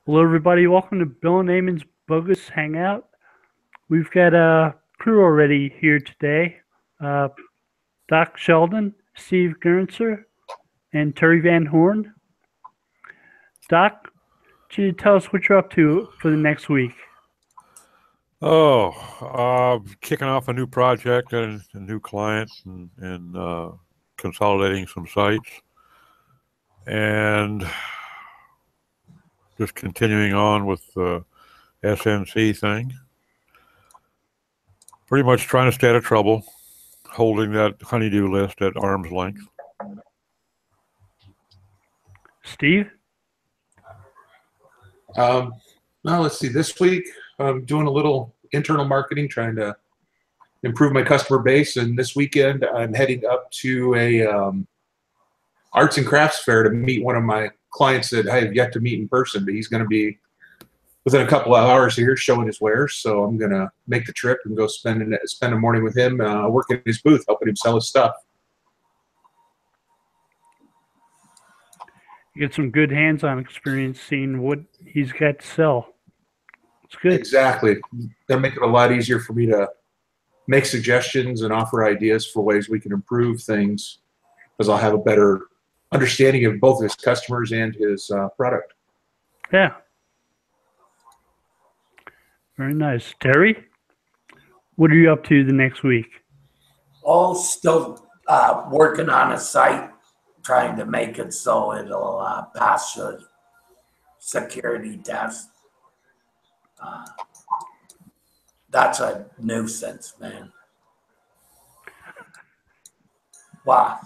Hello, everybody. Welcome to Bill and Ammon's Bogus Hangout. We've got a crew already here today. Uh, Doc Sheldon, Steve Gernser, and Terry Van Horn. Doc, could you tell us what you're up to for the next week? Kicking off a new project and a new client and consolidating some sites and just continuing on with the SNC thing. Pretty much trying to stay out of trouble, holding that honeydew list at arm's length. Steve? Well, let's see. This week, I'm doing a little internal marketing, trying to improve my customer base. And this weekend, I'm heading up to a arts and crafts fair to meet one of my clients that I have yet to meet in person. But he's going to be within a couple of hours here showing his wares. So I'm going to make the trip and go spend a morning with him, working in his booth, helping him sell his stuff. You get some good hands-on experience seeing what he's got to sell. It's good. Exactly. That'll make it a lot easier for me to make suggestions and offer ideas for ways we can improve things, because I'll have a better understanding of both his customers and his product. Yeah. Very nice. Terry, what are you up to the next week? Oh, still working on a site, trying to make it so it'll pass the security test. That's a nuisance, man. Wow.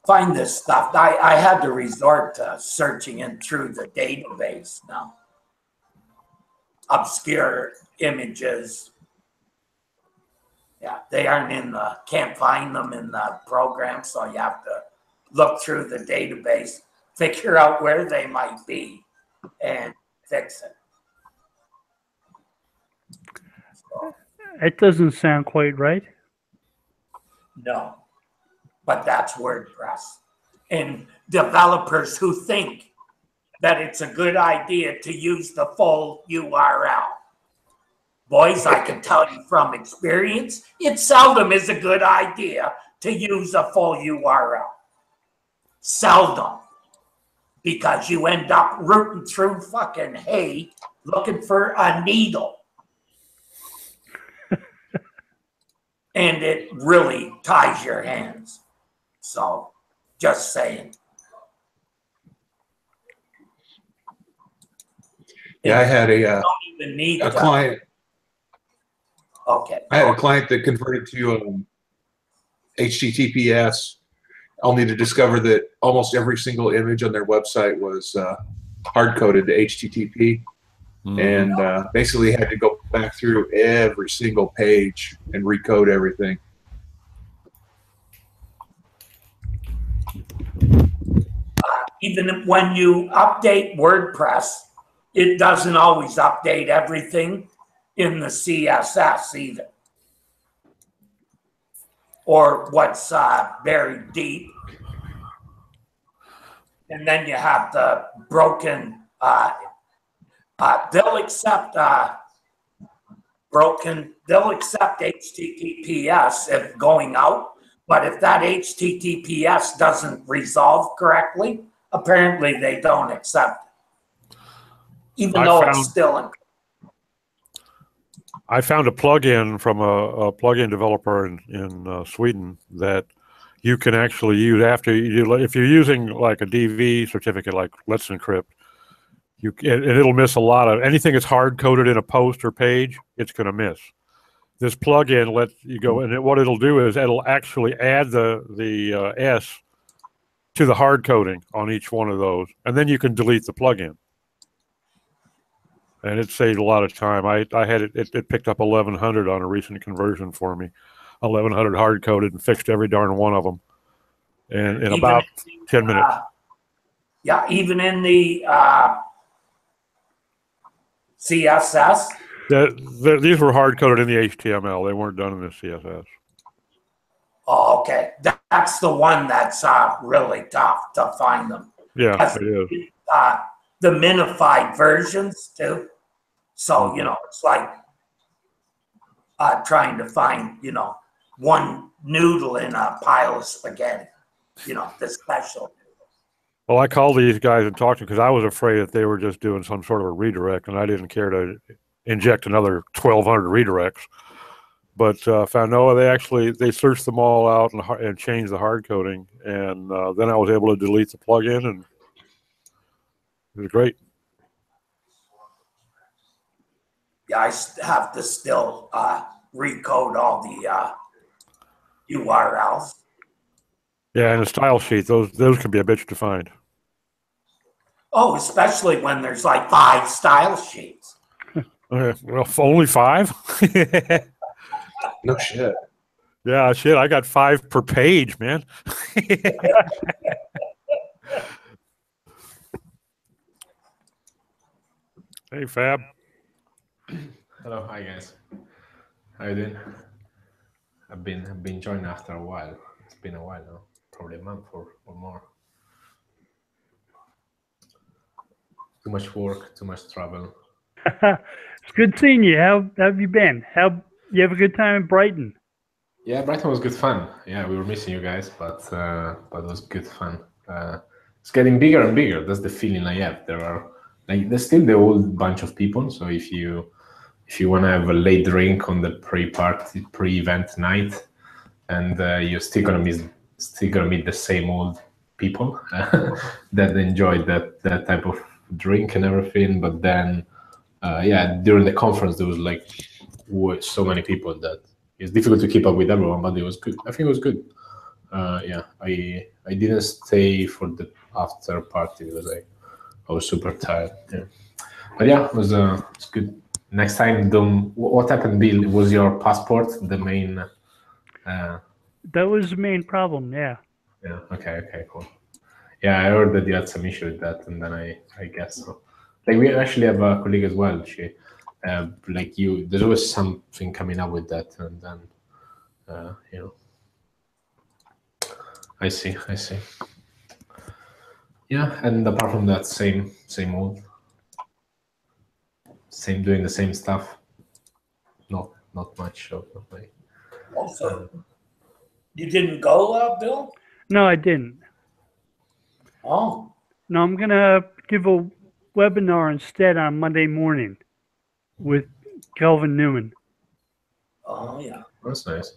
Find this stuff. I had to resort to searching in through the database now. Obscure images. Yeah, they aren't in the, can't find them in the program, so you have to look through the database, figure out where they might be, and fix it. So, It doesn't sound quite right. no, but that's WordPress. And developers who think that it's a good idea to use the full URL. Boys, I can tell you from experience, it seldom is a good idea to use a full URL. Seldom. Because you end up rooting through fucking hay looking for a needle. And it really ties your hands. So, just saying. Yeah, I had a don't even need a client. Okay. I had a client that converted to HTTPS, only to discover that almost every single image on their website was hard-coded to HTTP, and basically had to go back through every single page and recode everything. Even when you update WordPress, it doesn't always update everything in the CSS either. Or what's buried deep. And then you have the broken, they'll accept they'll accept HTTPS if going out, but if that HTTPS doesn't resolve correctly, apparently they don't accept it. Even though it's still in. I found a plugin from a plugin developer in Sweden that you can actually use after you do, if you're using like a DV certificate like Let's Encrypt, and it'll miss a lot of anything that's hard coded in a post or page. It's going to miss. This plugin lets you go, and what it'll do is it'll actually add the S to the hard coding on each one of those, and then you can delete the plugin. And it saved a lot of time. I had it picked up 1100 on a recent conversion for me, 1100 hard coded, and fixed every darn one of them, and in about 10 minutes. Yeah, even in the CSS. These were hard coded in the HTML. They weren't done in the CSS. Oh, okay. That's the one that's really tough to find them. Yeah, it is. the minified versions too. So, you know, it's like trying to find, you know, one noodle in a pile of spaghetti, you know, the special. Well, I called these guys and talked to them because I was afraid that they were just doing some sort of a redirect, and I didn't care to inject another 1,200 redirects. But found no, they searched them all out and changed the hard coding, and then I was able to delete the plugin, and it was great. Yeah, I have to still recode all the URLs. Yeah, and the style sheet, those can be a bitch to find. Oh, especially when there's like 5 style sheets. Okay, well, only 5? No shit. Yeah, shit, I got 5 per page, man. Hey, Fab. Hello, hi guys. How you doing? I've been joined after a while. It's been a while now, probably a month or more. Too much work, too much travel. It's good seeing you. How have you been? You have a good time in Brighton? Yeah, Brighton was good fun. Yeah, we were missing you guys, but it was good fun. It's getting bigger and bigger. That's the feeling I have. There's still the old bunch of people. So if you want to have a late drink on the pre-event night, and you're still gonna meet the same old people that enjoyed that type of drink and everything. But then, during the conference there was like so many people that it's difficult to keep up with everyone. But it was good. I think it was good. I didn't stay for the after party because I was super tired. Yeah. But yeah, it was good. Next time, what happened, Bill? Was your passport the main? That was the main problem. Yeah. Yeah. Okay. Cool. Yeah, I heard that you had some issue with that, and then I guess so. Like we actually have a colleague as well. She, like you, there's always something coming up with that, and then, you know. I see. Yeah, and apart from that, same old. Same, doing the same stuff. Not much of my. Also, you didn't go, Bill? No, I didn't. Oh. No, I'm gonna give a webinar instead on Monday morning with Kelvin Newman. Oh yeah. That's nice.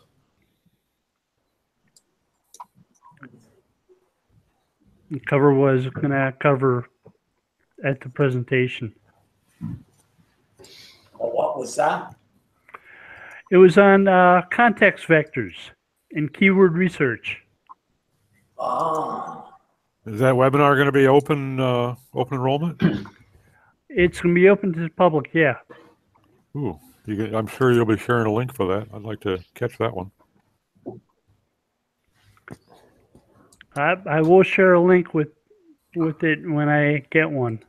The cover was gonna cover at the presentation. Well, what was that? It was on context vectors and keyword research. Ah. Is that webinar going to be open enrollment? It's going to be open to the public, yeah. Ooh, I'm sure you'll be sharing a link for that. I'd like to catch that one. I will share a link with it when I get one.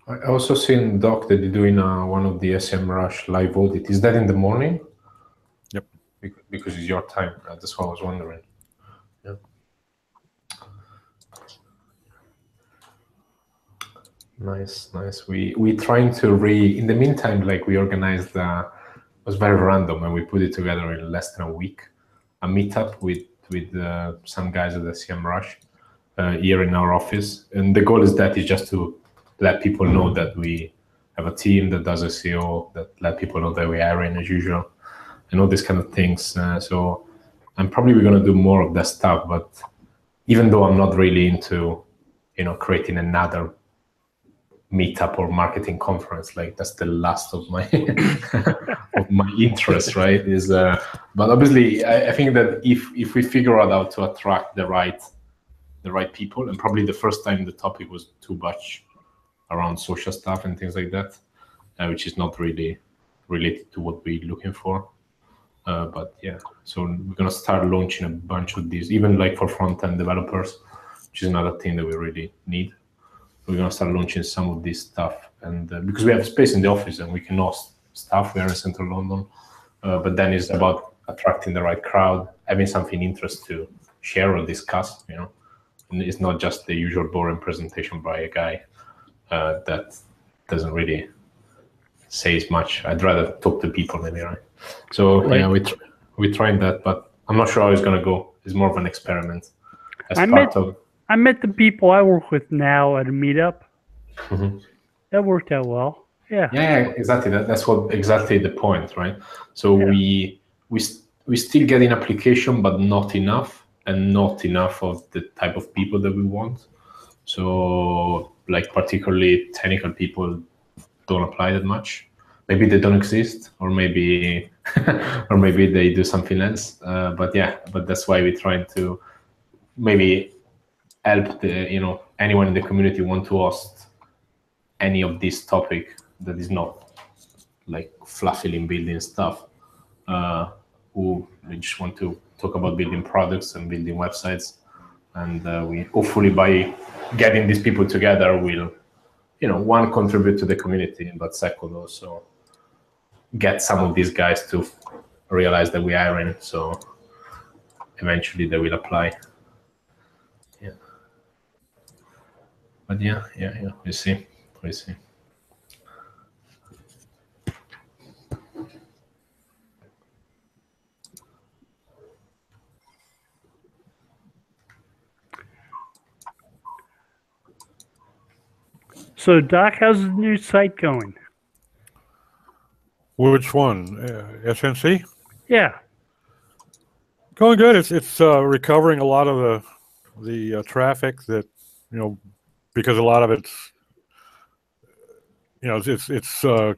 I also seen, Doc, that you're doing one of the SEMrush live audit. Is that in the morning? Yep. Because it's your time. That's what I was wondering. Yeah. Nice. We trying to in the meantime, like we organized, it was very random, and we put it together in less than a week, a meetup with some guys at the SEMrush here in our office. And the goal is just to let people know that we have a team that does SEO, that let people know that we are in as usual, and all these kind of things. So I'm probably going to do more of that stuff. But even though I'm not really into, creating another meetup or marketing conference, like that's the last of my of my interest, right? But obviously, I think that if we figure out how to attract the right people, and probably the first time the topic was too much around social stuff and things like that, which is not really related to what we're looking for. But yeah, so we're gonna start launching a bunch of these, even like for front-end developers, which is another thing that we really need. We're gonna start launching some of this stuff, and because we have space in the office and we can host stuff, we are in central London. But then it's about attracting the right crowd, having something interest to share or discuss, and it's not just the usual boring presentation by a guy that doesn't really say much. I'd rather talk to people maybe, right? So Right. yeah, we tried that, but I'm not sure how it's gonna go. It's more of an experiment. As I part of met the people I work with now at a meetup. Mhm. That worked out well. Yeah. Yeah, exactly. That's what exactly the point, right? So Yeah. we still get in application, but not enough, and not enough of the type of people that we want. So like particularly technical people don't apply that much. Maybe they don't exist, or maybe or maybe they do something else. But that's why we're trying to maybe help anyone in the community want to host any of this topic that is not like fluffy in building stuff, who just want to talk about building products and building websites. And we hopefully by getting these people together will, one, contribute to the community, but second, also get some of these guys to realize that we are in, so eventually they will apply. Yeah. But yeah, we see. So, Doc, how's the new site going? Which one? SNC? Yeah. Going good. It's recovering a lot of the traffic that, because a lot of it's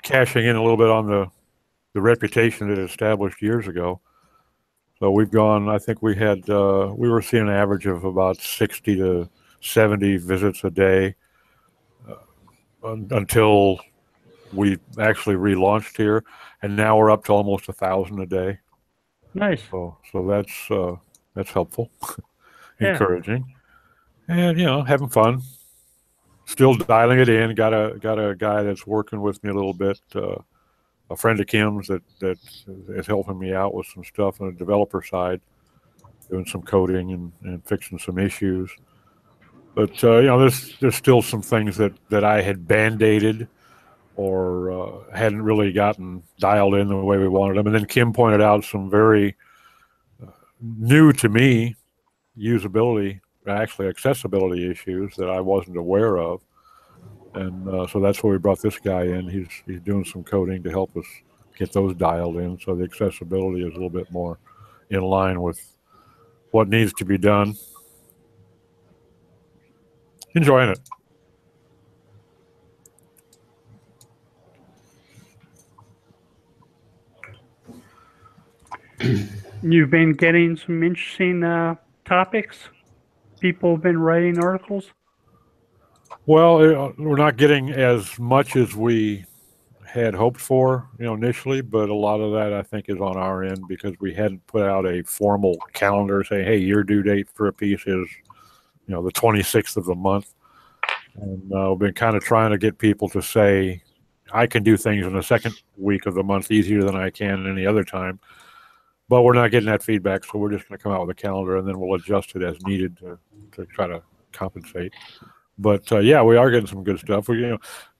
cashing in a little bit on the reputation that it established years ago. So we've gone. I think we were seeing an average of about 60 to 70 visits a day until we actually relaunched here, and now we're up to almost 1,000 a day. Nice. So that's helpful, Yeah. encouraging, and having fun. Still dialing it in. Got a guy that's working with me a little bit. A friend of Kim's that is helping me out with some stuff on the developer side, doing some coding and fixing some issues. But there's still some things that I had band-aided or hadn't really gotten dialed in the way we wanted them. And then Kim pointed out some very new to me usability, actually accessibility issues that I wasn't aware of. And so that's where we brought this guy in. He's doing some coding to help us get those dialed in, so the accessibility is a little bit more in line with what needs to be done. Enjoying it. You've been getting some interesting topics. People have been writing articles. Well, we're not getting as much as we had hoped for, initially, but a lot of that I think is on our end because we hadn't put out a formal calendar saying, hey, your due date for a piece is, the 26th of the month. And we've been kind of trying to get people to say, I can do things in the second week of the month easier than I can any other time. But we're not getting that feedback, so we're just going to come out with a calendar and then we'll adjust it as needed to try to compensate. But yeah, we are getting some good stuff.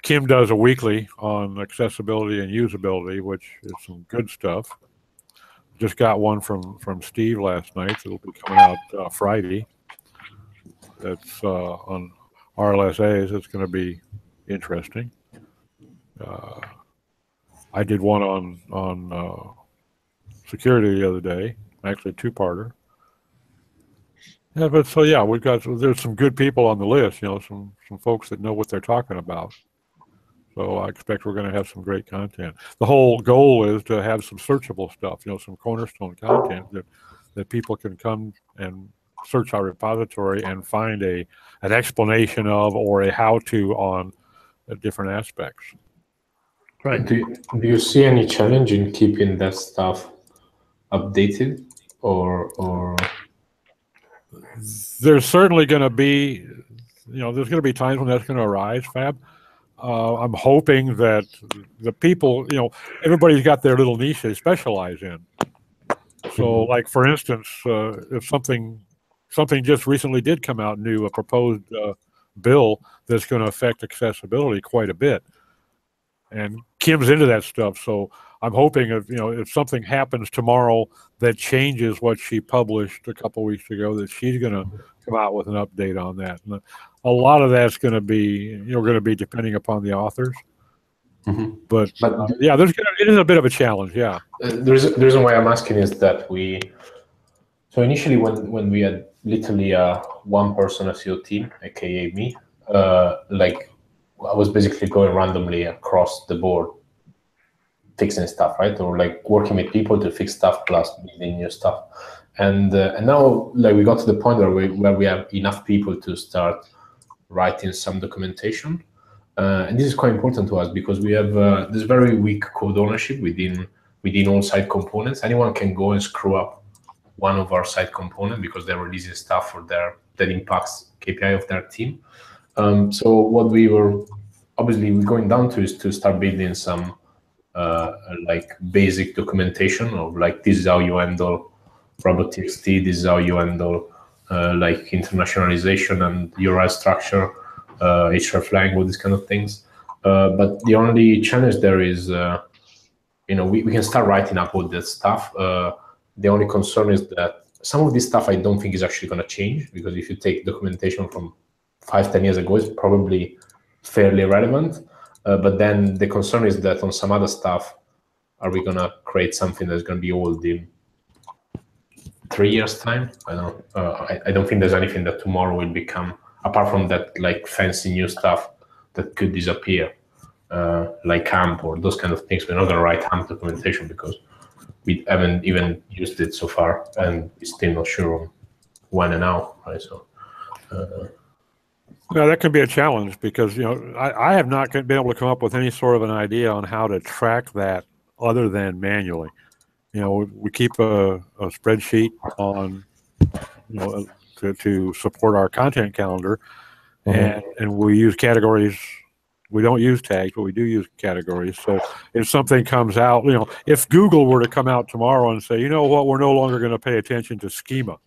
Kim does a weekly on accessibility and usability, which is some good stuff. Just got one from Steve last night. It'll be coming out Friday. That's on RLSAs. It's going to be interesting. I did one on security the other day, actually a two-parter. Yeah, but so yeah, there's some good people on the list, some folks that know what they're talking about. So I expect we're going to have some great content. The whole goal is to have some searchable stuff, some cornerstone content that people can come and search our repository and find an explanation of or a how-to on different aspects. Right. Do you see any challenge in keeping that stuff updated, or? There's certainly going to be, there's going to be times when that's going to arise, Fab. I'm hoping that the people, everybody's got their little niche they specialize in. So, like, for instance, if something something just recently did come out new, a proposed bill that's going to affect accessibility quite a bit. And Kim's into that stuff, so I'm hoping if something happens tomorrow that changes what she published a couple weeks ago, that she's going to come out with an update on that. And a lot of that's going to be depending upon the authors. But yeah, it is a bit of a challenge. Yeah. The reason why I'm asking is that so initially when we had literally one person SEO team, aka me, like I was basically going randomly across the board fixing stuff, right? Or like working with people to fix stuff plus building new stuff. And now like we got to the point where we have enough people to start writing some documentation. And this is quite important to us because we have this very weak code ownership within all site components. Anyone can go and screw up one of our site components because they're releasing stuff that impacts KPI of their team. So what we're going down to is to start building some like basic documentation of like, this is how you handle robot.txt, this is how you handle like internationalization and URL structure, hreflang, all these kind of things. But the only challenge there is, we can start writing up all that stuff. The only concern is that some of this stuff I don't think is actually going to change, because if you take documentation from 5-10 years ago, it's probably fairly relevant. But then the concern is that on some other stuff, are we going to create something that's going to be old in 3 years' time? I don't know. I don't think there's anything that tomorrow will become, apart from that like fancy new stuff that could disappear, like AMP or those kind of things. We're not going to write AMP documentation because we haven't even used it so far, and we're still not sure on when and how, right? So. No, that could be a challenge because I have not been able to come up with any sort of an idea on how to track that other than manually. We keep a spreadsheet on to support our content calendar, and we use categories. We don't use tags, but we do use categories. So if something comes out, if Google were to come out tomorrow and say, you know what, we're no longer going to pay attention to schema,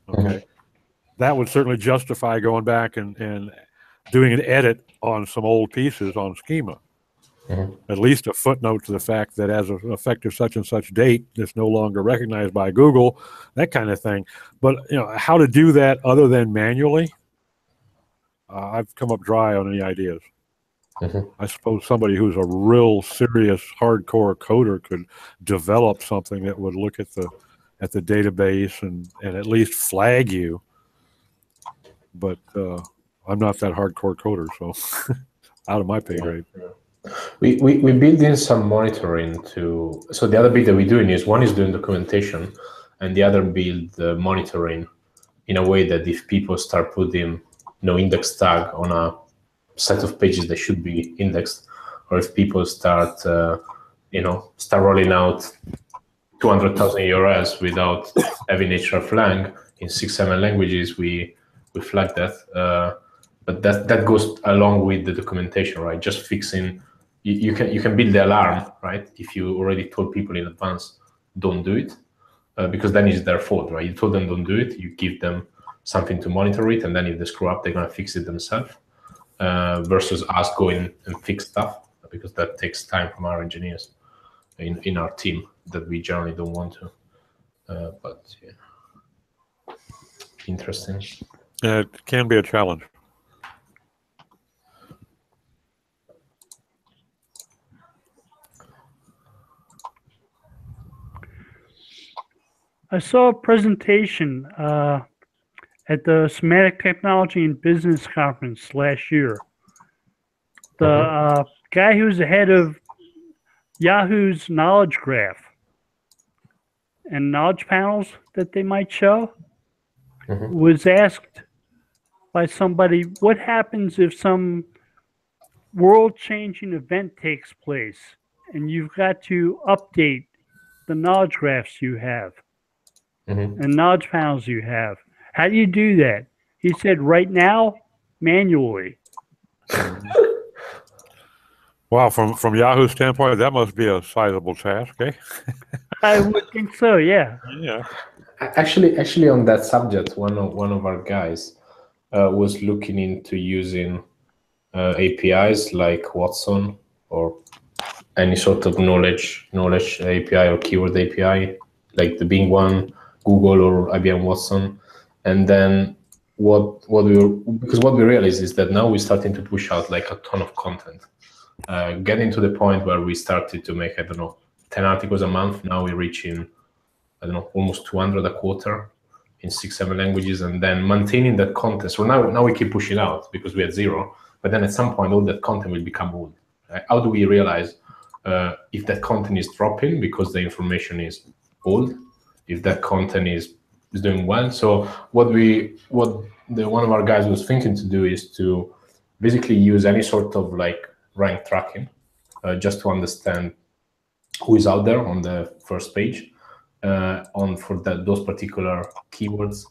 okay. That would certainly justify going back and doing an edit on some old pieces on schema. At least a footnote to the fact that as of effective such and such date, it's no longer recognized by Google, that kind of thing. But how to do that other than manually, I've come up dry on any ideas. I suppose somebody who's a real serious hardcore coder could develop something that would look at the database and at least flag you. But I'm not that hardcore coder, so out of my pay grade. We build in some monitoring so the other bit that we're doing is, one is doing documentation, and the other build monitoring in a way that if people start putting index tag on a set of pages that should be indexed, or if people start rolling out 200,000 URLs without having hreflang in 6-7 languages, we flag that. But that goes along with the documentation, right? Just fixing. You can build the alarm, right? If you already told people in advance, don't do it, because then it's their fault, right? You told them don't do it. You give them something to monitor it, and then if they screw up, they're gonna fix it themselves. Versus us going and fix stuff, because that takes time from our engineers in our team that we generally don't want to. But yeah, interesting. It can be a challenge. I saw a presentation at the Semantic Technology and Business Conference last year. The guy who's the head of Yahoo's knowledge graph and knowledge panels that they might show was asked by somebody, what happens if some world-changing event takes place and you've got to update the knowledge graphs you have and knowledge panels you have? How do you do that? He said, right now, manually. Wow, from Yahoo's standpoint, that must be a sizable task, eh? I would think so, yeah. Yeah. Actually, on that subject, one of our guys was looking into using APIs like Watson or any sort of knowledge API or keyword API, like the Bing one, Google or IBM Watson, and then what we realized is that now we're starting to push out like a ton of content, getting to the point where we started to make 10 articles a month. Now we're reaching almost 200 a quarter in 6-7 languages, and then maintaining that content. So now we keep pushing out because we had 0, but then at some point all that content will become old. How do we realize if that content is dropping because the information is old, if that content is doing well? So what one of our guys was thinking to do is to basically use any sort of like rank tracking, just to understand who is out there on the first page for those particular keywords,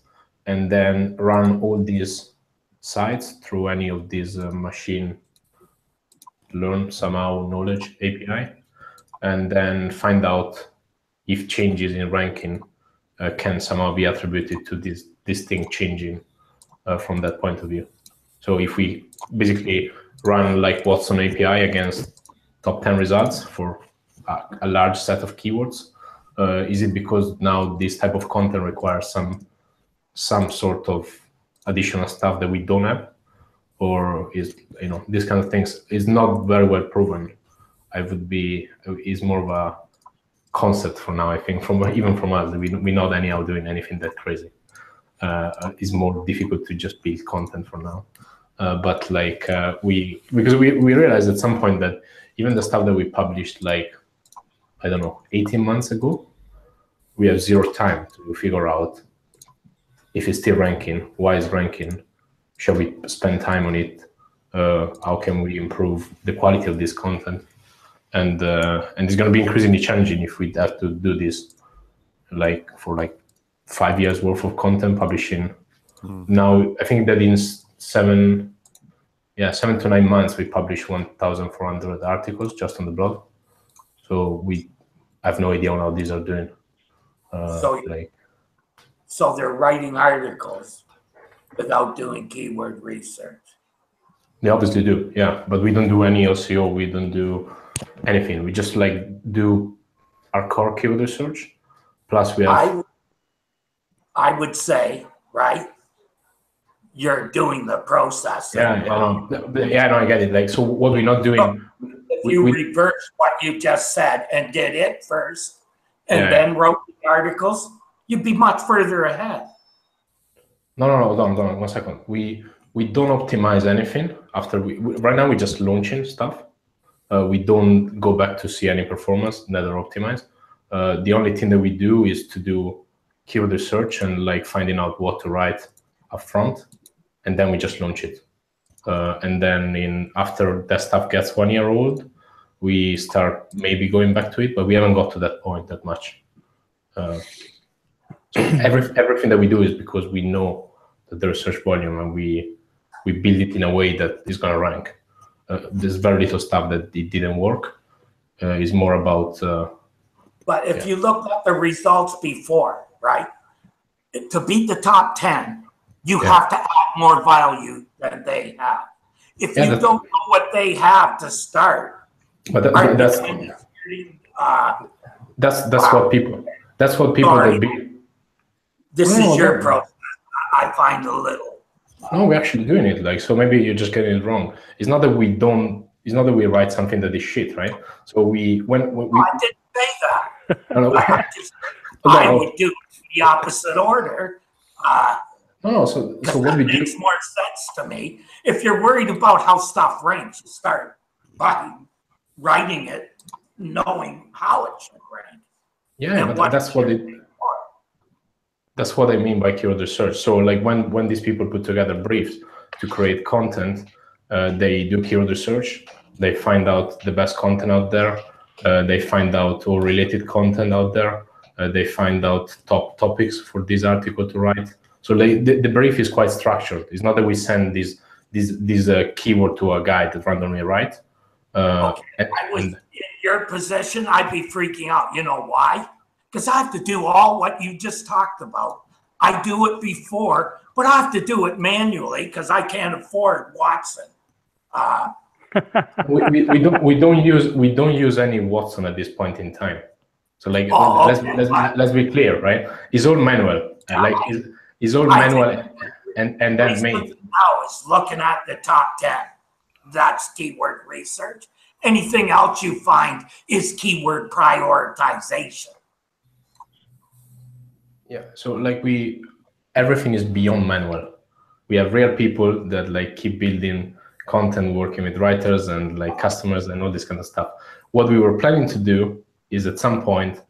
and then run all these sites through any of these machine learn somehow knowledge API, and then find out if changes in ranking can somehow be attributed to this thing changing from that point of view. So if we basically run like Watson API against top 10 results for a large set of keywords, is it because now this type of content requires some sort of additional stuff that we don't have, or is this kind of things is not very well proven? Is more of a concept for now. I think even from us, we're not anyhow doing anything that crazy. It's more difficult to just build content for now. But like we realized at some point that even the stuff that we published like 18 months ago, we have 0 time to figure out if it's still ranking, why it's ranking, shall we spend time on it, how can we improve the quality of this content, and it's going to be increasingly challenging if we have to do this for 5 years worth of content publishing. Now I think that in 7 to 9 months we published 1,400 articles just on the blog. So we have no idea on how these are doing. So they're writing articles without doing keyword research. They obviously do, yeah, but we don't do any SEO. We don't do anything. We just do our core keyword research. Plus, we have. I would say, right? You're doing the process. Yeah, I get it. So what we're not doing. If you reverse what you just said and did it first, and then wrote the articles, you'd be much further ahead. No, hold on 1 second. We don't optimize anything after right now we're just launching stuff. We don't go back to see any performance that are optimized. The only thing that we do is to do keyword research and finding out what to write up front, and then we just launch it. And then after that stuff gets 1 year old, we start maybe going back to it, but we haven't got to that point that much. So everything that we do is because we know that the research volume, and we build it in a way that is going to rank. There's very little stuff that it didn't work. It's more about. But if you look at the results before, right, to beat the top 10, you have to add more value than they have. If you don't know what they have to start, but that's what people. That's what people that be. This is your process. I find a little. No, we're actually doing it. So maybe you're just getting it wrong. It's not that we don't. It's not that we write something that is shit, right? So when we. I didn't say that. I would do the opposite order. So what we do makes more sense to me. If you're worried about how stuff ranks, start by writing it, knowing how it should rank. Yeah, but that's what it. That's what I mean by keyword research. So when these people put together briefs to create content, they do keyword research. They find out the best content out there. They find out all related content out there. They find out top topics for this article to write. So the brief is quite structured. It's not that we send this keyword to a guy that randomly write. I was in your position, I'd be freaking out. You know why? because I have to do all what you just talked about. I do it before, but I have to do it manually because I can't afford Watson. We don't use any Watson at this point in time. So like let's be clear, right? It's all manual, it's all manual and then made. Now is looking at the top 10. That's keyword research. Anything else you find is keyword prioritization. Yeah. So like everything is beyond manual. We have real people that like keep building content, working with writers and like customers and all this kind of stuff. What we were planning to do is at some point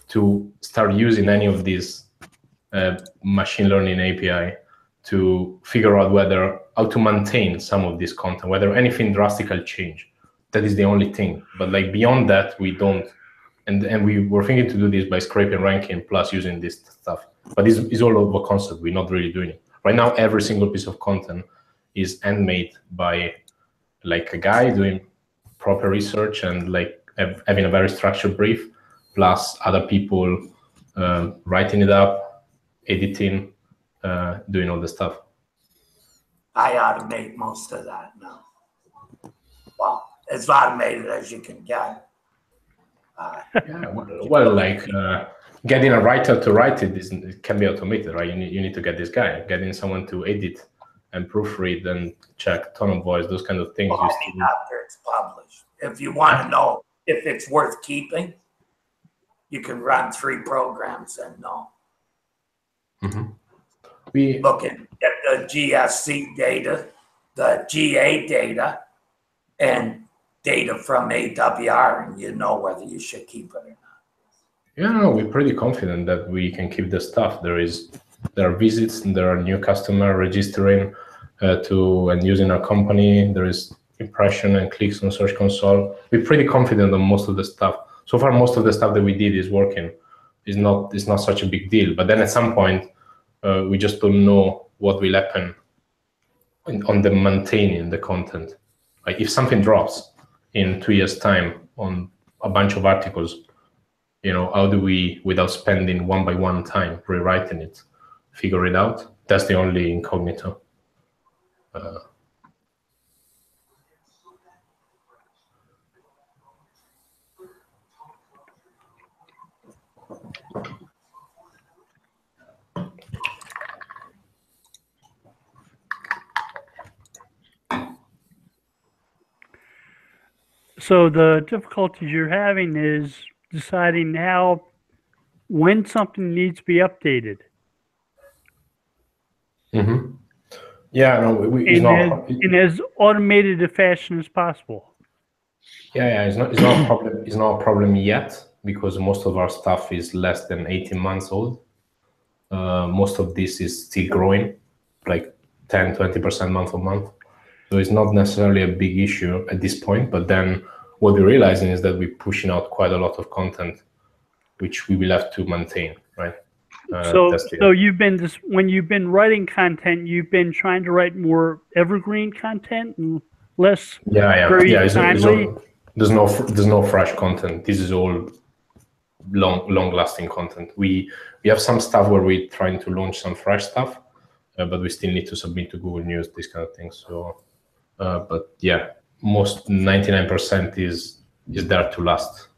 to start using any of these machine learning API to figure out how to maintain some of this content, whether anything drastically change. That is the only thing. But like beyond that, we don't. And we were thinking to do this by scraping ranking plus using this stuff. But it's all over concept. We're not really doing it. Right now, every single piece of content is handmade by like a guy doing proper research and like having a very structured brief, plus other people writing it up, editing, doing all the stuff. I automate most of that now. Well, as automated as you can get. Getting a writer to write it can be automated, right? You need to get this guy, getting someone to edit and proofread and check tone of voice, those kind of things. Well, after it's published. If you want to know if it's worth keeping, you can run 3 programs and know. Mm-hmm. Look at the GSC data, the GA data, and data from AWR, and you know whether you should keep it or not. Yeah, no, we're pretty confident that we can keep the stuff. There are visits, and there are new customer registering and using our company. There is impression and clicks on Search Console. We're pretty confident on most of the stuff. So far, most of the stuff that we did is working. It's not such a big deal. But then at some point, we just don't know what will happen on the maintaining the content. Like if something drops in 2 years' time on a bunch of articles, how do we, without spending one by one time rewriting it, figure it out? That's the only incognito. So the difficulties you're having is deciding when something needs to be updated. Mm-hmm. Yeah, no, in as automated a fashion as possible. Yeah, it's not a problem. It's not a problem yet because most of our stuff is less than 18 months old. Most of this is still growing, like 10, 20% month on month. So it's not necessarily a big issue at this point. But then what we're realizing is that we're pushing out quite a lot of content, which we will have to maintain, right? So when you've been writing content, you've been trying to write more evergreen content and less timely. There's no fresh content. This is all long-lasting content. We have some stuff where we're trying to launch some fresh stuff, but we still need to submit to Google News, these kind of things. So, but yeah, most 99% is there to last.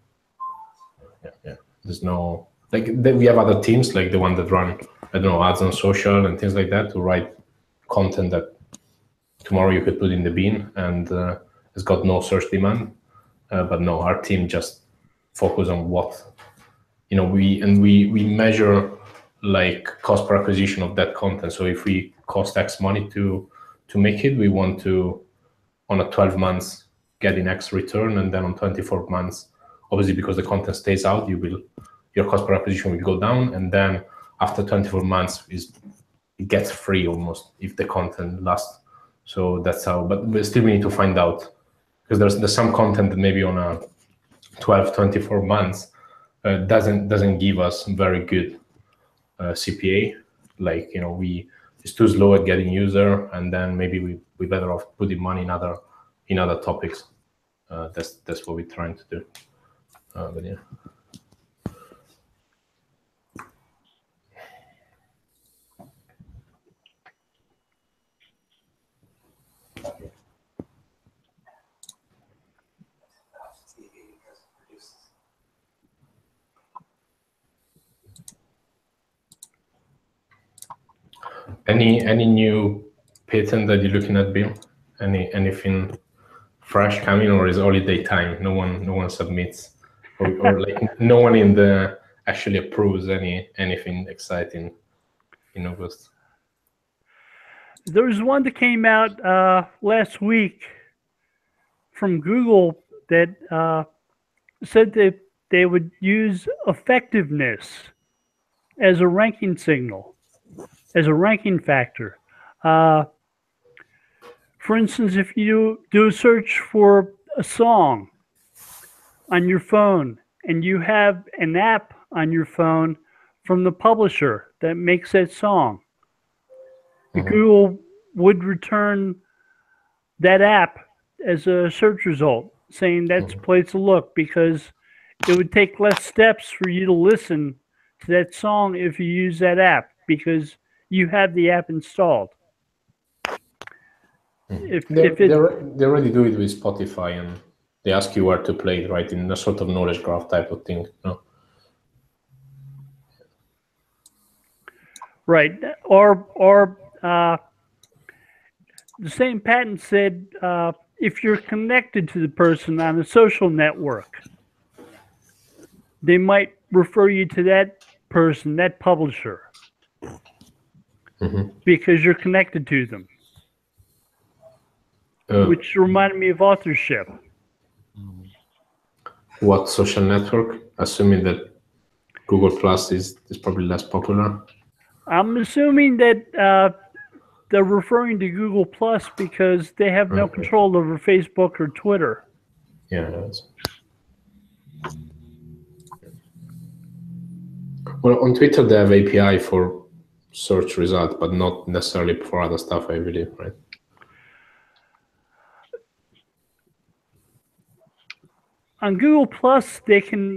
Yeah. There's no we have other teams like the one that run ads on social and things like that to write content that tomorrow you could put in the bin and it's got no search demand. But no, our team just focus on what we measure like cost per acquisition of that content. So if we cost X money to make it, we want to on a 12 months get in X return, and then on 24 months, obviously because the content stays out, your cost per acquisition will go down, and then after 24 months it gets free almost if the content lasts. So that's how. But still, we need to find out because there's some content that maybe on a 12, 24 months doesn't give us very good CPA. Like it's too slow at getting user, and then maybe we better off putting money in other topics. That's what we're trying to do. But yeah. Any new patent that you're looking at, Bill? Anything fresh coming, or is holiday time? No one submits, or like no one in the actually approves anything exciting in August. There was one that came out last week from Google that said that they would use effectiveness as a ranking signal, as a ranking factor. For instance, if you do a search for a song on your phone and you have an app on your phone from the publisher that makes that song, Google would return that app as a search result, saying that's a place to look, because it would take less steps for you to listen to that song if you use that app, because you have the app installed. They already do it with Spotify, and they ask you where to play it, right, in a sort of knowledge graph type of thing. No? Right. Or the same patent said if you're connected to the person on a social network, they might refer you to that person, that publisher, because you're connected to them. Which reminded me of authorship. What social network? Assuming that Google Plus is probably less popular. I'm assuming that they're referring to Google Plus because they have no control over Facebook or Twitter. Yeah. That's... Well, on Twitter they have API for search results, but not necessarily for other stuff, I believe, right? On Google Plus, they can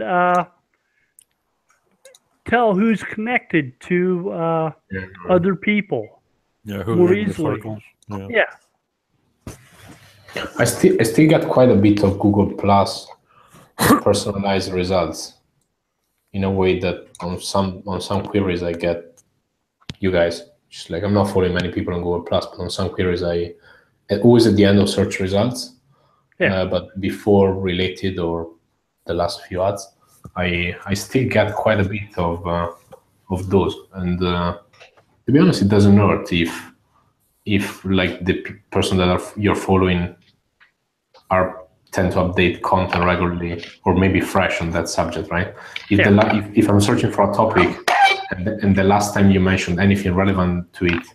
tell who's connected to other people. Yeah, who's more in the easily. circles. Yeah. Yeah. I still get quite a bit of Google Plus personalized results, in a way that on some queries I get you guys. Just like, I'm not following many people on Google Plus, but on some queries I always at the end of search results. But before related or the last few ads, I still get quite a bit of those. And to be honest, it doesn't hurt if like the person that you're following tend to update content regularly, or maybe fresh on that subject, right? If I'm searching for a topic and the last time you mentioned anything relevant to it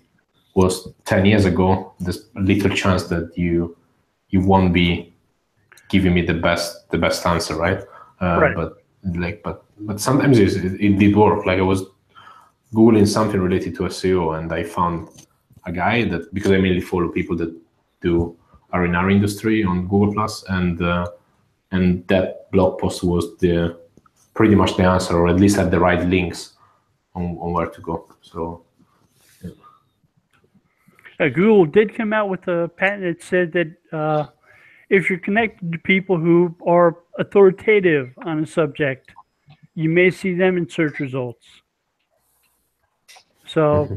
was 10 years ago, there's a little chance that you won't be giving me the best answer, right? But sometimes it did work. Like, I was Googling something related to SEO, and I found a guy that, because I mainly follow people that are in our industry on Google Plus, and that blog post was pretty much the answer, or at least had the right links on where to go. So Google did come out with a patent that said that if you're connected to people who are authoritative on a subject, you may see them in search results. So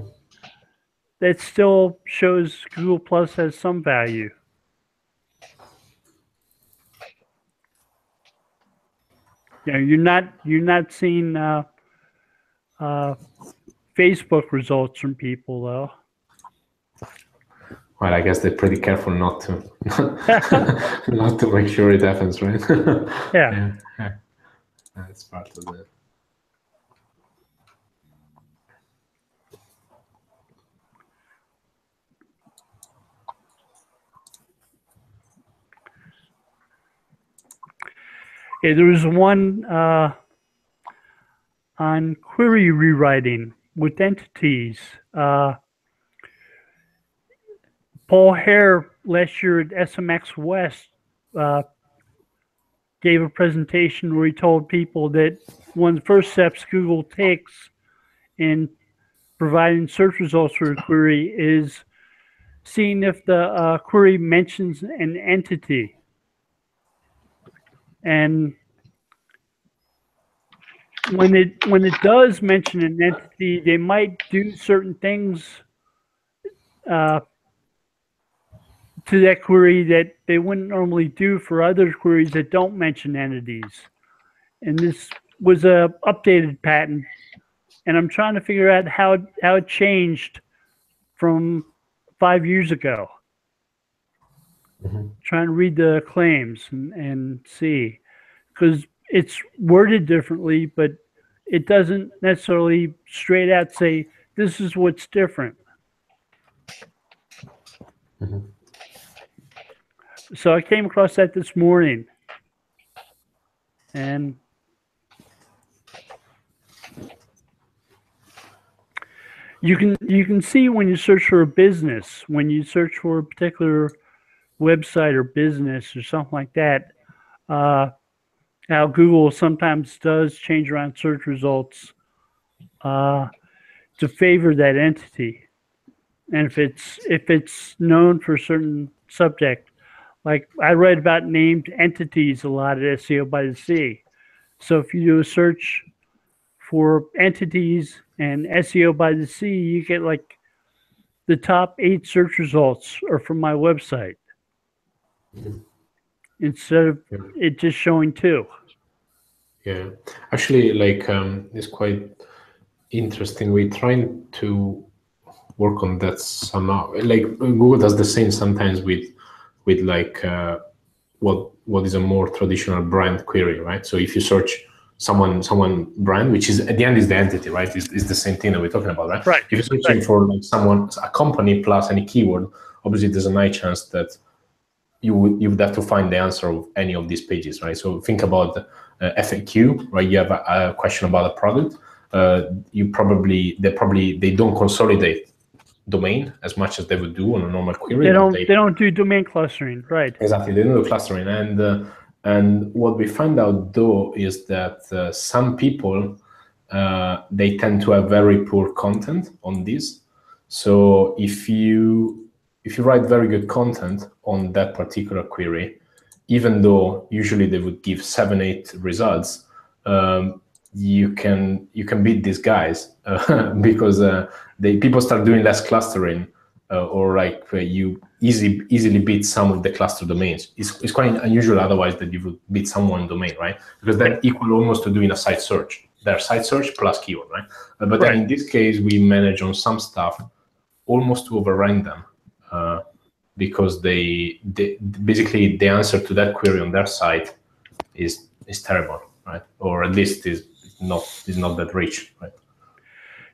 that still shows Google Plus has some value. Yeah, you're not seeing Facebook results from people, though. Well, I guess they're pretty careful not to make sure it happens, right? Yeah. That's part of it. Yeah, there was one on query rewriting with entities. Paul Hare last year at SMX West gave a presentation where he told people that one of the first steps Google takes in providing search results for a query is seeing if the query mentions an entity. And when it does mention an entity, they might do certain things to that query that they wouldn't normally do for other queries that don't mention entities. And this was a updated patent, and I'm trying to figure out how it changed from 5 years ago. Trying to read the claims and see, because it's worded differently, but it doesn't necessarily straight out say this is what's different. So I came across that this morning, and you can see when you search for a business, when you search for a particular website or business or something like that, how Google sometimes does change around search results to favor that entity. And if it's known for a certain subject, like I read about named entities a lot at SEO by the Sea. So if you do a search for entities and SEO by the Sea, you get like the top 8 search results are from my website instead of it just showing 2. Yeah, actually, like it's quite interesting. We're trying to work on that somehow. Like Google does the same sometimes with like what is a more traditional brand query, right? So if you search someone brand, which is at the end is the entity, right? Is the same thing that we're talking about, right? Right. If you're searching for like a company plus any keyword, obviously there's a high chance that you would have to find the answer of any of these pages, right? So think about FAQ, right? You have a question about a product. They don't consolidate domain as much as they would do on a normal query. They don't do domain clustering, right? Exactly, they don't do clustering. And what we find out though is that some people they tend to have very poor content on this. So if you write very good content on that particular query, even though usually they would give 7-8 results, you can beat these guys because people start doing less clustering, or like you easily beat some of the cluster domains. It's quite unusual otherwise that you would beat someone domain, right? Because that equal almost to doing a site search. Their site search plus keyword, right? But then in this case, we manage on some stuff almost to overrank them. Because they basically the answer to that query on their site is terrible, right? Or at least is not that rich, right?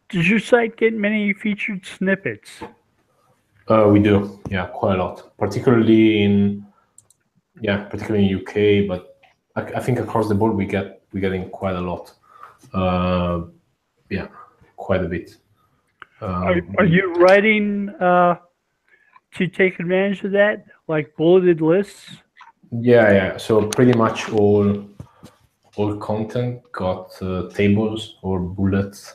Does your site get many featured snippets? We do, yeah, quite a lot, particularly in UK, but I think across the board we're getting quite a lot. Quite a bit. Are you writing to take advantage of that, like bulleted lists? Yeah. So pretty much all content got tables or bullet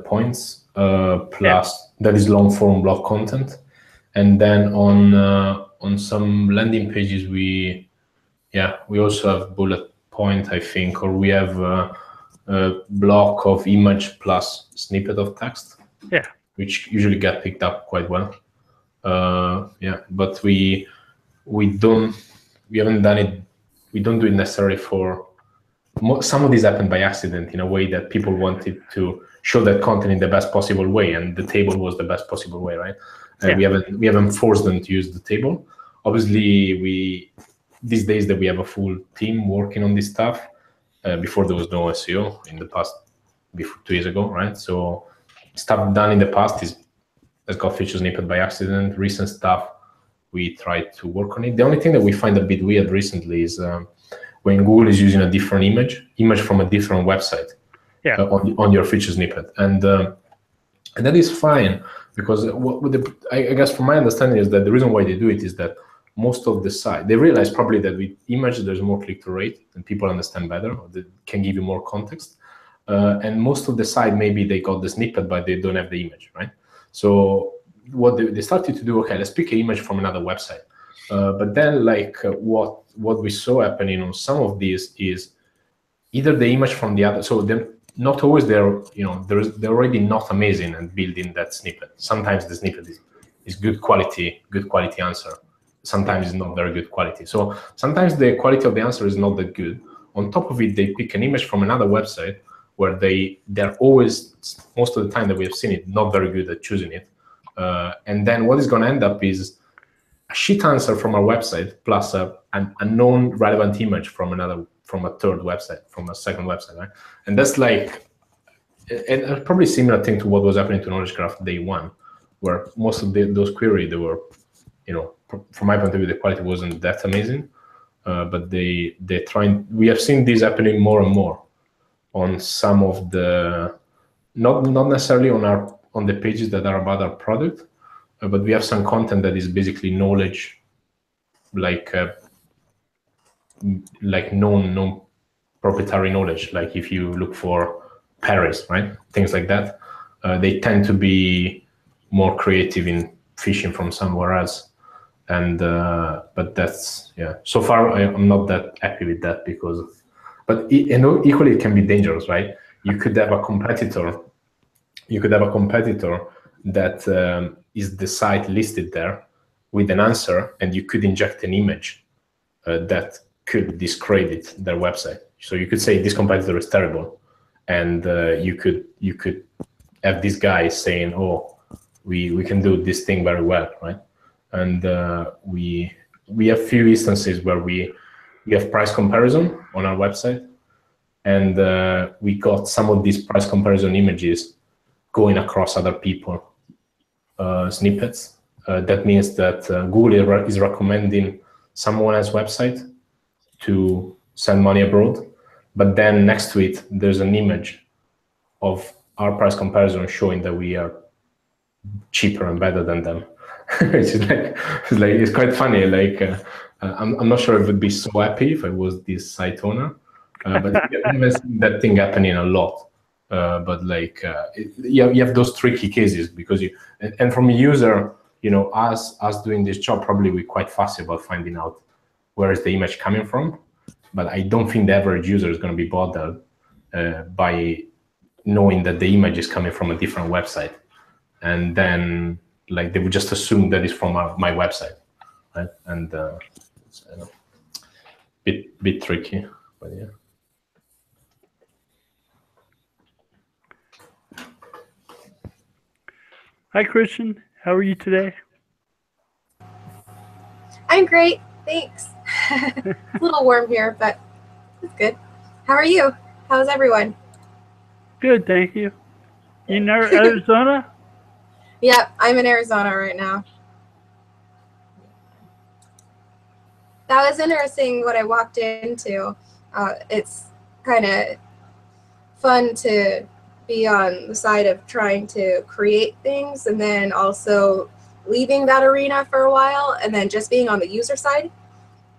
points, plus that is long form block content, and then on some landing pages we also have bullet point, I think, or we have a block of image plus snippet of text, which usually get picked up quite well. But we haven't done it. We don't do it necessarily for some of these happened by accident in a way that people wanted to show that content in the best possible way, and the table was the best possible way, right? We haven't forced them to use the table. Obviously, these days that we have a full team working on this stuff. Before there was no SEO in the past, before 2 years ago, right? So stuff done in the past has got feature snippet by accident. Recent stuff, we tried to work on it. The only thing that we find a bit weird recently is when Google is using a different image from a different website on your feature snippet, and that is fine because I guess from my understanding is that the reason why they do it is that most of the site, they realize probably that with image there's more click-through rate and people understand better, or they can give you more context. And most of the site, maybe they got the snippet, but they don't have the image, right? So what they started to do, okay, let's pick an image from another website. But then what we saw happening on some of these is either the image from the other, so they're not always they're already not amazing and building that snippet. Sometimes the snippet good quality answer. Sometimes it's not very good quality. So sometimes the quality of the answer is not that good. On top of it, they pick an image from another website where they're always, most of the time that we have seen it, not very good at choosing it. And then what is going to end up is a shit answer from our website plus a non-relevant image from a third website, from a second website, right? And that's like, and a probably similar thing to what was happening to Knowledge Graph day one, where most of those queries, they were, from my point of view, the quality wasn't that amazing, but they're trying. We have seen this happening more and more on some of the, not necessarily on the pages that are about our product, but we have some content that is basically knowledge, like known proprietary knowledge. Like if you look for Paris, right, things like that, they tend to be more creative in fishing from somewhere else. And but that's, yeah. So far, I'm not that happy with that but equally it can be dangerous, right? You could have a competitor. That is the site listed there with an answer, and you could inject an image that could discredit their website. So you could say this competitor is terrible, and you could have this guy saying, "Oh, we can do this thing very well," right? And we have few instances where we have price comparison on our website, and we got some of these price comparison images going across other people snippets. That means that Google is recommending someone else's website to send money abroad, but then next to it there's an image of our price comparison showing that we are cheaper and better than them. It's quite funny. I'm not sure if I'd be so happy if I was this site owner, but I've seen that thing happening a lot. But you have those tricky cases because and from a user, us doing this job, probably we're quite fussy about finding out where is the image coming from. But I don't think the average user is going to be bothered by knowing that the image is coming from a different website, and then they would just assume that it's from my website, right? And it's bit tricky, but yeah. Hi, Christian. How are you today? I'm great, thanks. A little warm here, but it's good. How are you? How's everyone? Good, thank you. You in Arizona? Yep, I'm in Arizona right now. That was interesting what I walked into. It's kind of fun to be on the side of trying to create things and then also leaving that arena for a while and then just being on the user side.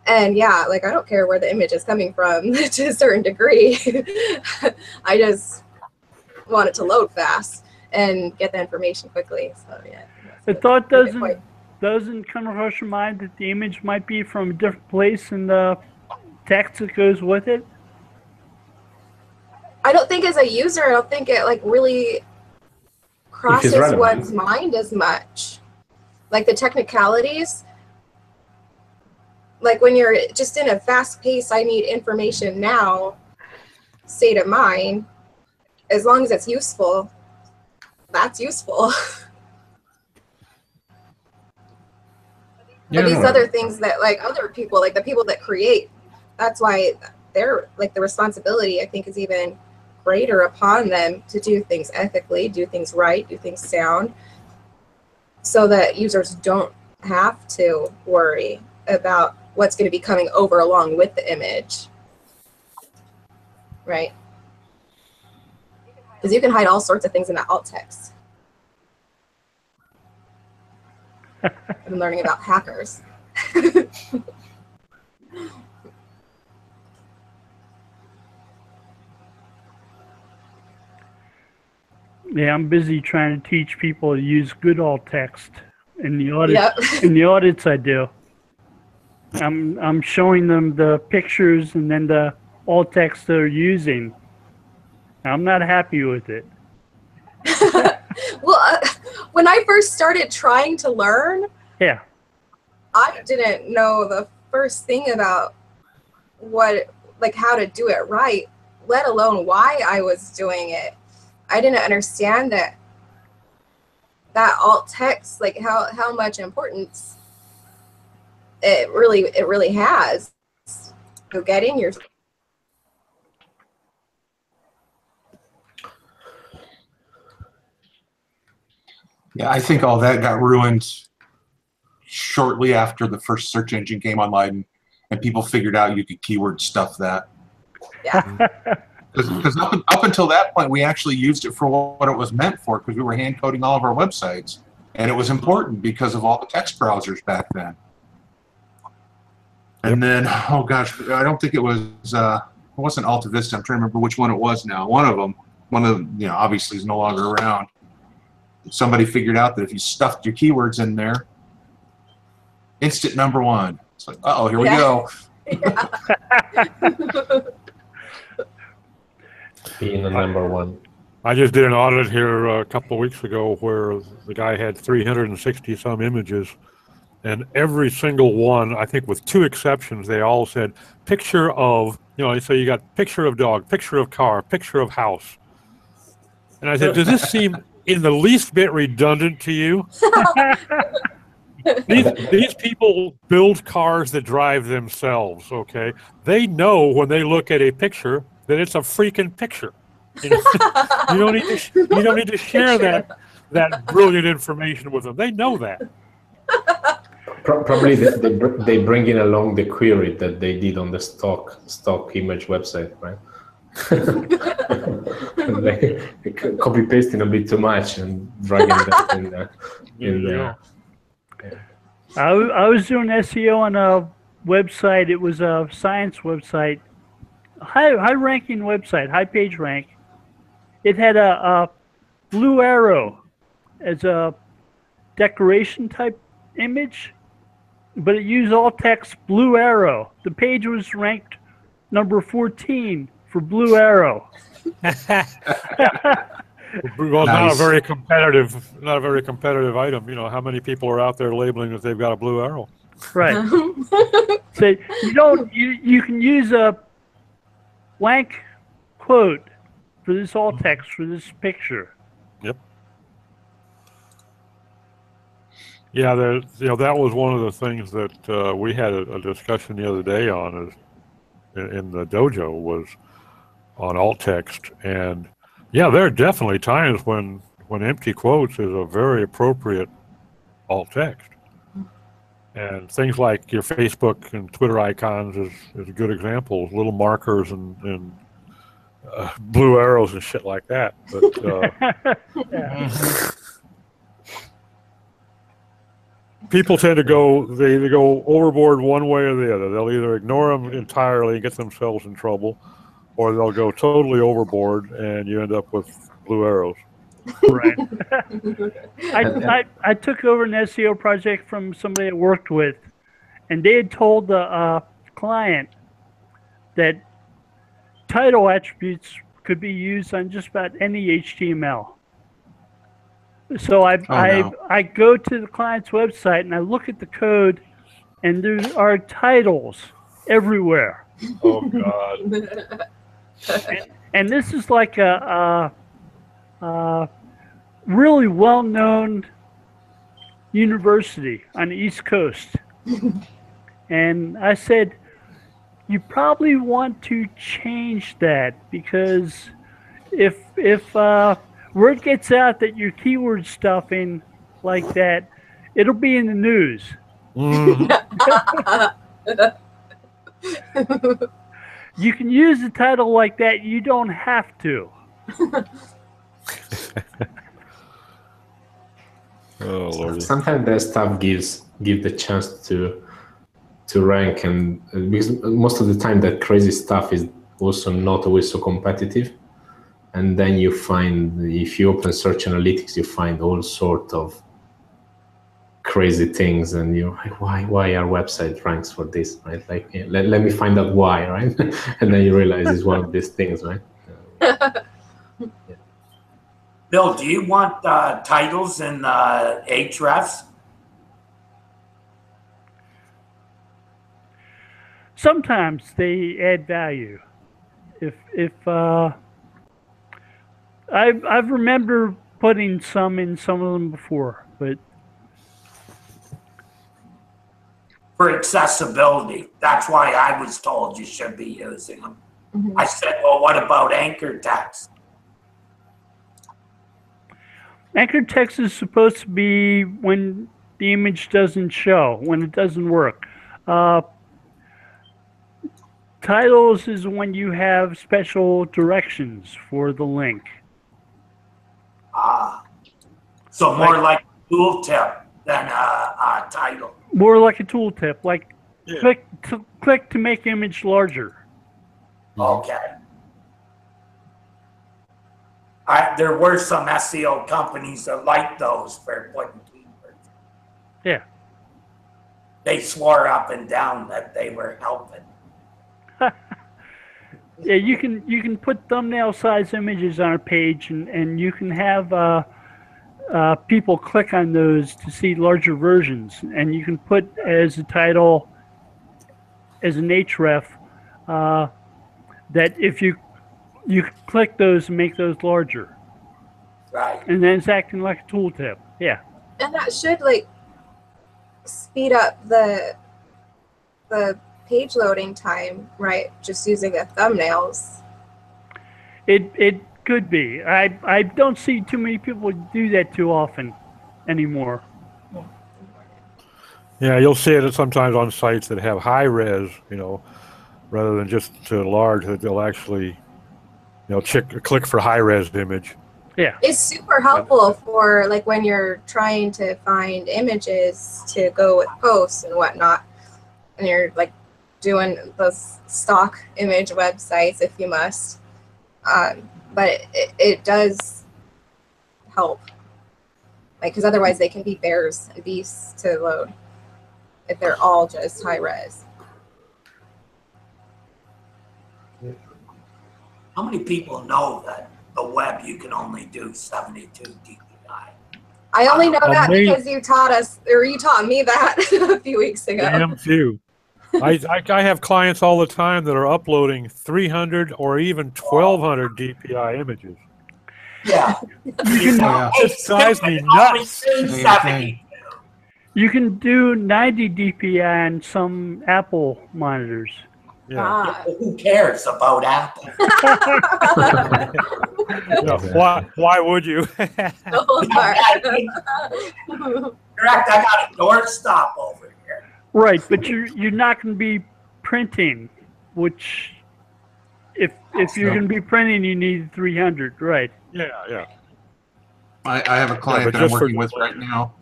And yeah, I don't care where the image is coming from to a certain degree. I just want it to load fast and get the information quickly. So yeah. The thought doesn't come across your mind that the image might be from a different place and the text that goes with it? I don't think as a user, I don't think it really crosses one's mind as much. Like the technicalities, when you're just in a fast pace, I need information now, state of mind, as long as it's useful, that's useful. But these other things that other people, the people that create, that's why they're the responsibility, I think, is even greater upon them to do things ethically, do things right, do things sound, so that users don't have to worry about what's going to be coming over along with the image, right? Because you can hide all sorts of things in that alt text. I'm learning about hackers. Yeah, I'm busy trying to teach people to use good alt text in the audits. Yep. In the audits, I do. I'm showing them the pictures and then the alt text they're using. I'm not happy with it. Well, when I first started trying to learn, Yeah. I didn't know the first thing about how to do it right, let alone why I was doing it. I didn't understand that alt text, like how much importance it really has. So getting your Yeah, I think all that got ruined shortly after the first search engine came online and people figured out you could keyword stuff that. yeah. Because up until that point, we actually used it for what it was meant for, because we were hand coding all of our websites. And it was important because of all the text browsers back then. And then, oh gosh, I don't think it wasn't Alta Vista. I'm trying to remember which one it was now. One of them, obviously is no longer around. Somebody figured out that if you stuffed your keywords in there, instant #1. It's like, uh-oh, here we go. Being the #1. I just did an audit here a couple of weeks ago where the guy had 360 some images, and every single one, I think with 2 exceptions, they all said picture of, so you got picture of dog, picture of car, picture of house. And I said, does this seem in the least bit redundant to you? These people build cars that drive themselves, okay? They know when they look at a picture that it's a freaking picture. You don't need to share that brilliant information with them. They know that. Probably they bring in along the query that they did on the stock image website, right? They copy pasting a bit too much and dragging that in there. I was doing SEO on a website. It was a science website, high ranking website, high page rank. It had a blue arrow as a decoration type image, but it used alt text blue arrow. The page was ranked number 14 for blue arrow. Well, Nice. not a very competitive item. How many people are out there labeling that they've got a blue arrow? Right. So you can use a blank quote for this alt text for this picture. Yep. Yeah, that was one of the things that we had a discussion the other day on in the dojo was on alt text. And yeah, there are definitely times when empty quotes is a very appropriate alt text. And things like your Facebook and Twitter icons is a good example. Little markers and blue arrows and shit like that. But people tend to they either go overboard one way or the other. They'll either ignore them entirely and get themselves in trouble, or they'll go totally overboard and you end up with blue arrows. Right. I took over an SEO project from somebody I worked with, and they had told the client that title attributes could be used on just about any HTML. So I go to the client's website and I look at the code, and there are titles everywhere. Oh God. And this is like a really well-known university on the East Coast. And I said, you probably want to change that, because if word gets out that your keyword stuffing like that, it'll be in the news. You can use the title like that. You don't have to. Oh, Lordy. Sometimes that stuff give the chance to rank, and because most of the time that crazy stuff is also not always so competitive. And then you find, if you open Search Analytics, you find all sort of crazy things, and you're like, why our website ranks for this, right? Like, let me find out why, right? And then you realize it's one of these things, right? Yeah. Bill, do you want titles in hrefs? Sometimes they add value. I've remember putting some in some of them before, but For accessibility. That's why I was told you should be using them. I said, well, what about anchor text? anchor text is supposed to be when the image doesn't show, when it doesn't work. Titles is when you have special directions for the link. So more like a tooltip than a title. More like a tooltip, like Yeah. click to make image larger. Okay. There were some SEO companies that liked those for putting keywords. Yeah. They swore up and down that they were helping. Yeah, you can put thumbnail size images on a page, and you can have people click on those to see larger versions, and you can put as a title, as an href, that if you click those and make those larger, Right. and then it's acting like a tooltip. Yeah. And that should like speed up the page loading time, right? Just using the thumbnails. It could be. I don't see too many people do that too often anymore. Yeah, you'll see it sometimes on sites that have high res, rather than just large, that they'll actually, click for high res image. Yeah. It's super helpful for like when you're trying to find images to go with posts and whatnot, and you're like doing those stock image websites if you must. But it does help, like, because otherwise they can be bears and beasts to load if they're all just high res. How many people know that the web you can only do 72 dpi? I only know that me. because you taught us, or you taught me that a few weeks ago. Damn few. I have clients all the time that are uploading 300 or even 1200 DPI images. Yeah. It drives me nuts. You can do 90 DPI on some Apple monitors. Yeah. Ah. Who cares about Apple? Why would you? Oh, Correct. I got a doorstop over here. Right, but you're not going to be printing, which if you're going to be printing, you need 300, right? Yeah. I have a client but that I'm just for- working with right now.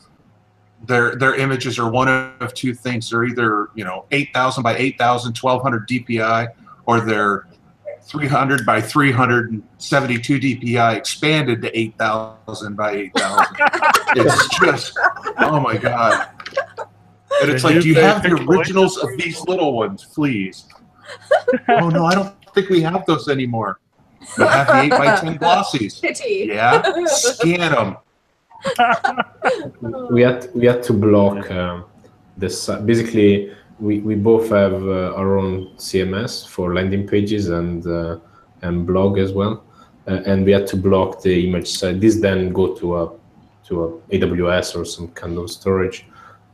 Their images are one of two things. They're either 8,000 by 8,000, 1,200 DPI, or they're 300 by 372 DPI expanded to 8,000 by 8,000. It's just, oh my god! And it's Did like, do you say have the pixel originals of these little ones, please? Oh no, I don't think we have those anymore. But have the 8 by 10 glossies. Pity. Yeah, scan them. We had to block this. Basically, we both have our own CMS for landing pages and blog as well, and we had to block the image site. This then go to a AWS or some kind of storage,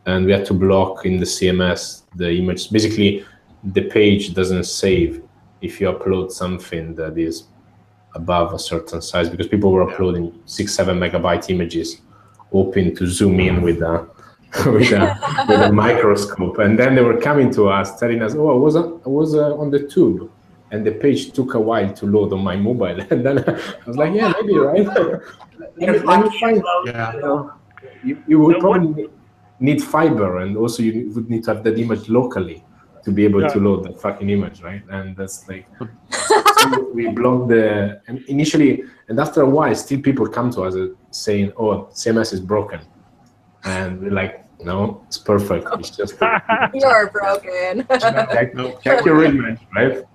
and we had to block in the CMS the image. Basically, the page doesn't save if you upload something that is above a certain size, because people were uploading 6-7 megabyte images, hoping to zoom in with a microscope, and then they were coming to us telling us, "Oh, I was on the tube, and the page took a while to load on my mobile." And then I was like, "Yeah, maybe right." let me find. Yeah. You would probably need fiber, and also you would need to have that image locally to be able to load that fucking image, right? And that's like, so we blocked and initially, and after a while, still people come to us saying, "Oh, CMS is broken," and we're like, "No, it's perfect. It's just You're broken. check your image, right?"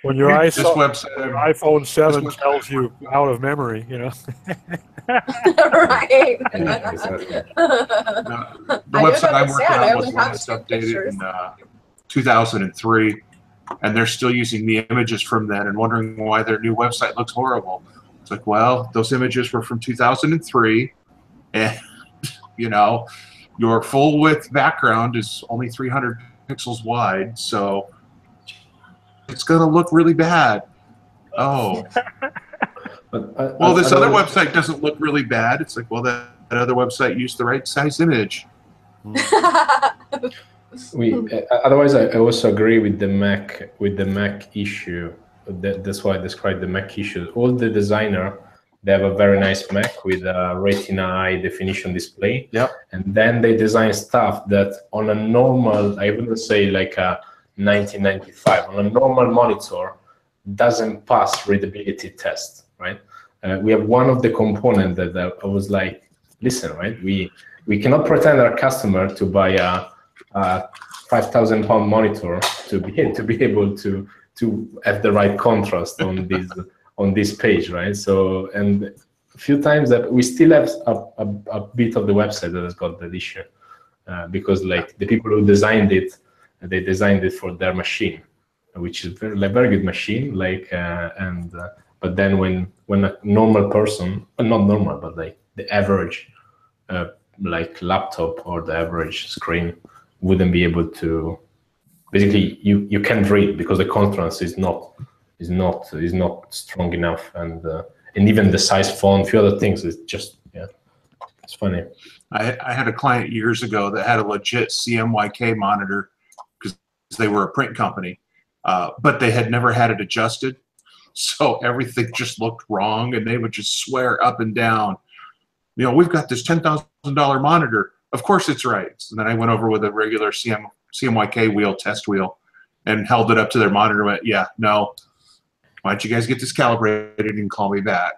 When your This website, iPhone 7 this tells you out of memory, you know. Right. Yeah, exactly. the I don't website I'm working understand. I on was only have last 2 updated pictures. in 2003, and they're still using the images from then and wondering why their new website looks horrible. It's like, well, those images were from 2003, and your full width background is only 300 pixels wide, so it's going to look really bad. Oh, But well, this other otherwise- website doesn't look really bad. It's like, well, that other website used the right size image. Otherwise, I also agree with the Mac issue. That's why I described the Mac issue. All the designer, they have a very nice Mac with a Retina high definition display. Yep. And then they design stuff that on a normal, I wouldn't say like a 1995, on a normal monitor, doesn't pass readability test, right? We have one of the components that I was like, listen, right? We cannot pretend our customer to buy a £5,000 monitor to be able to have the right contrast on this page, right? So, and a few times that we still have a bit of the website that has got that issue because like the people who designed it, they designed it for their machine, which is very good machine. But then when a normal person, not normal, but like the average like laptop or the average screen wouldn't be able to, basically you can't read because the contrast is not strong enough, and even the size font, a few other things, is just, yeah, it's funny. I had a client years ago that had a legit CMYK monitor because they were a print company, but they had never had it adjusted, so everything just looked wrong, and they would just swear up and down, we've got this $10,000 monitor. Of course it's right. And then I went over with a regular CMYK test wheel, and held it up to their monitor and went, yeah, no. Why don't you guys get this calibrated and call me back?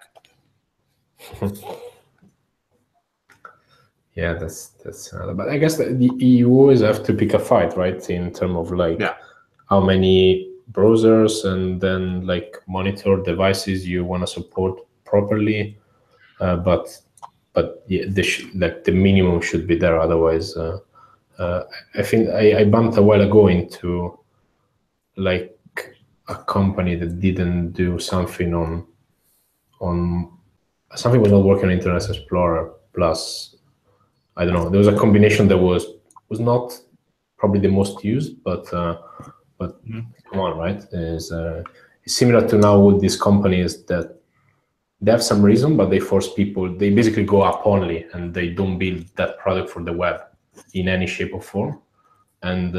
Yeah, that's but I guess that you always have to pick a fight, right? In terms of like how many browsers and then like monitor devices you want to support properly, but yeah, like the minimum should be there. Otherwise, I think I bumped a while ago into like a company that didn't do something on something was not working on Internet Explorer plus. I don't know. There was a combination that was not probably the most used, but come on, right? It's similar to now with these companies that they have some reason, but they force people. They basically go up only, and they don't build that product for the web in any shape or form. And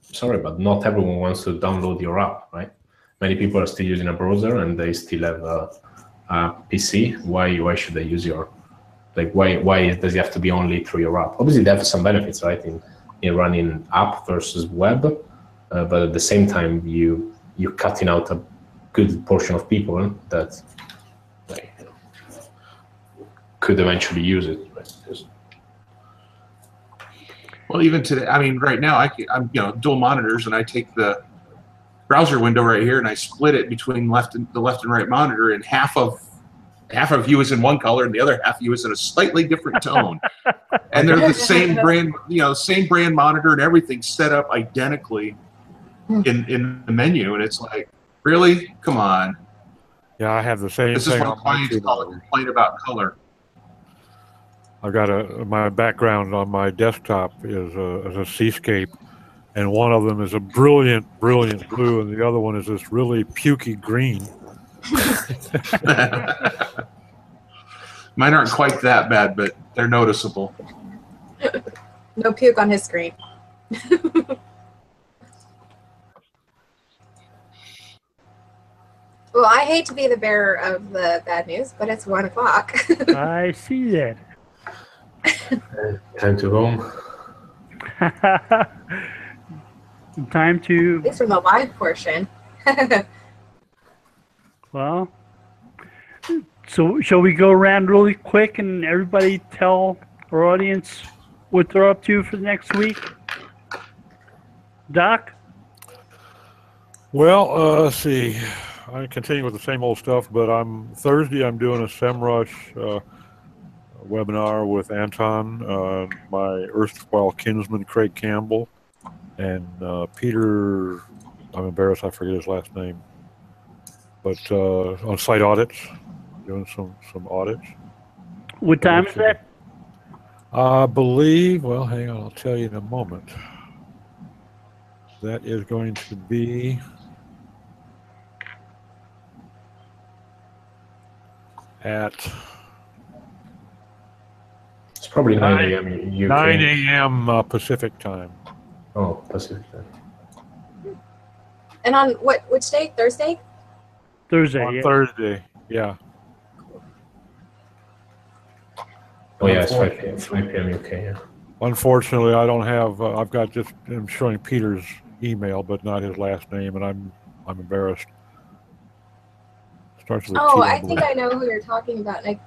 sorry, but not everyone wants to download your app, right? Many people are still using a browser, and they still have a PC. Why should they use your? Like, why does it have to be only through your app? Obviously, they have some benefits, right, in running app versus web, but at the same time, you're cutting out a good portion of people that could eventually use it. Right? Well, even today, I mean, right now, I'm dual monitors, and I take the browser window right here, and I split it between the left and right monitor, and half of view is in one color, and the other half view is in a slightly different tone. And they're the same brand, same brand monitor, and everything set up identically in the menu, and it's like, really? Come on. Yeah, I have the same This is thing what on my clients two call a monitors. complaint about color. I've got my background on my desktop is a seascape, and one of them is a brilliant blue, and the other one is this really pukey green. Mine aren't quite that bad, but they're noticeable. No puke on his screen. Well, I hate to be the bearer of the bad news, but it's 1 o'clock. I see that. Time to home. Time to, At least from the live portion. well, so shall we go around really quick and everybody tell our audience what they're up to for the next week? Doc? Well, let's see. I continue with the same old stuff, but Thursday. I'm doing a SEMrush webinar with Anton, my erstwhile kinsman Craig Campbell, and Peter. I'm embarrassed, I forget his last name, but on site audits, doing some audits. What time is that? I believe. Well, hang on. I'll tell you in a moment. That is going to be at It's probably 9 a.m. UK. 9 a.m. Pacific time. Oh, Pacific time. And on which day? Thursday? Thursday. On Yeah. Thursday, yeah. Oh yeah, it's 5 p.m. UK. Yeah. Unfortunately, I don't have. I'm showing Peter's email, but not his last name, and I'm embarrassed. Starts with Oh, T, I believe. think I know who you're talking about. Like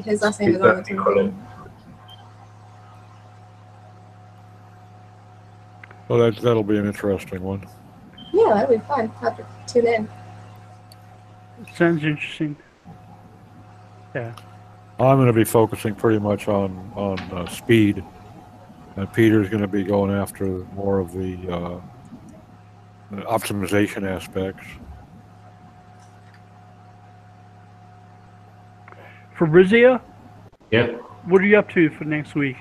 his last name is on the TV. So that'll be an interesting one. Yeah, that'd be fun. I'll have to tune in. Sounds interesting. Yeah. I'm going to be focusing pretty much on speed, and Peter's going to be going after more of the optimization aspects. Fabrizio, Yeah. what are you up to for next week?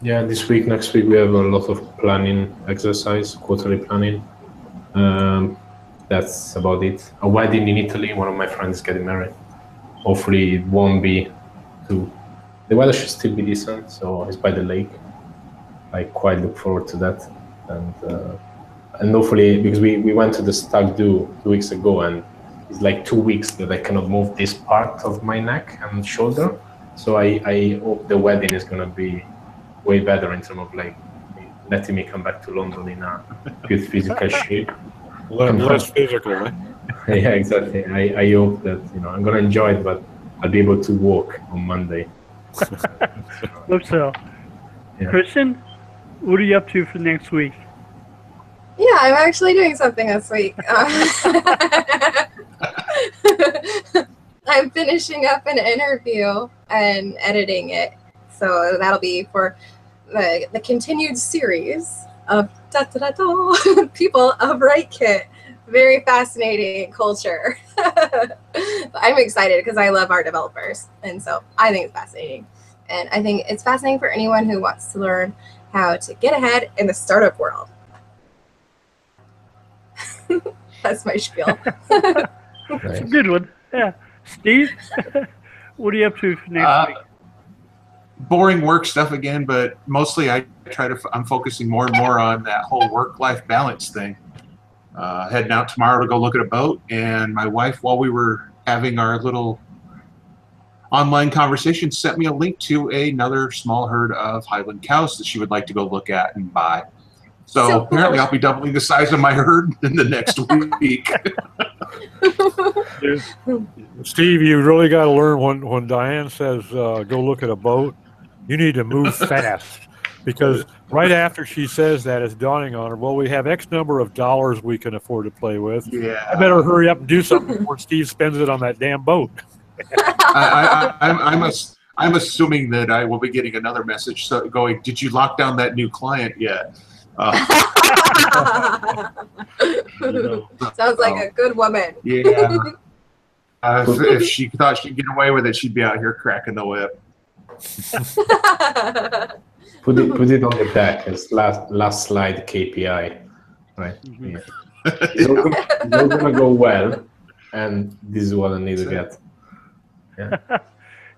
Yeah, next week we have a lot of planning exercise, quarterly planning. That's about it. A wedding in Italy. One of my friends is getting married. Hopefully it won't be too. The weather should still be decent, so it's by the lake. I quite look forward to that, and hopefully because we went to the stag do 2 weeks ago, and it's like 2 weeks that I cannot move this part of my neck and shoulder. So I hope the wedding is gonna be way better in terms of like letting me come back to London in a good physical shape. Less physical, eh? Yeah, exactly. I hope that I'm gonna enjoy it, but I'll be able to walk on Monday. Hope so. Yeah. Christian, what are you up to for next week? Yeah, I'm actually doing something this week. I'm finishing up an interview and editing it. So that'll be for the continued series of people of Right Kit. Very fascinating culture. I'm excited because I love our developers. And so I think it's fascinating. And I think it's fascinating for anyone who wants to learn how to get ahead in the startup world. That's my spiel. It's a good one. Yeah. Steve, what are you up to for next week? Boring work stuff again, but mostly I'm focusing more and more on that whole work-life balance thing. Heading out tomorrow to go look at a boat, and my wife, while we were having our little online conversation, sent me a link to another small herd of Highland cows that she would like to go look at and buy. So apparently I'll be doubling the size of my herd in the next week. Steve, you really got to learn when Diane says go look at a boat, you need to move fast, because right after she says that, it's dawning on her, well, we have X number of dollars we can afford to play with. Yeah. I better hurry up and do something before Steve spends it on that damn boat. I'm assuming that I will be getting another message going, did you lock down that new client yet? Sounds like a good woman. Yeah. If she thought she'd get away with it, she'd be out here cracking the whip. Put it on the back as last slide KPI, right? Mm-hmm. Yeah. It's all gonna go well, and this is what I need to get. Yeah.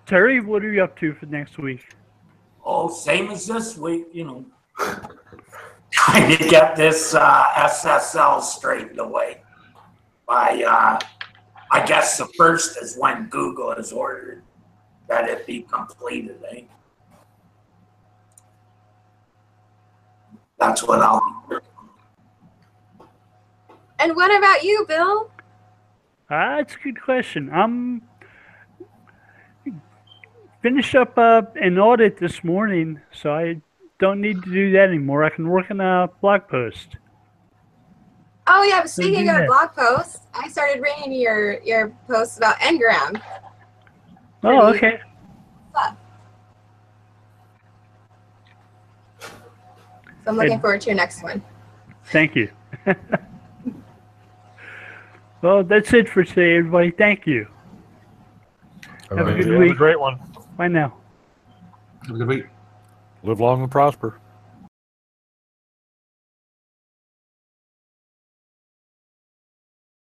Terry, what are you up to for next week? Oh, same as this week, trying to get this SSL straightened away. I guess the first is when Google has ordered that it be completed, eh? That's what I'll be working on. And what about you, Bill? That's a good question. I'm finished up an audit this morning, so I don't need to do that anymore. I can work on a blog post. Oh yeah, but speaking do of that. blog posts, I started reading your posts about Ngram. Oh, Pretty- okay. So I'm looking And- forward to your next one. Thank you. Well, that's it for today, everybody. Thank you. Have a Bye-bye. good Have a week. great one. Bye now. Have a good week. Live long and prosper.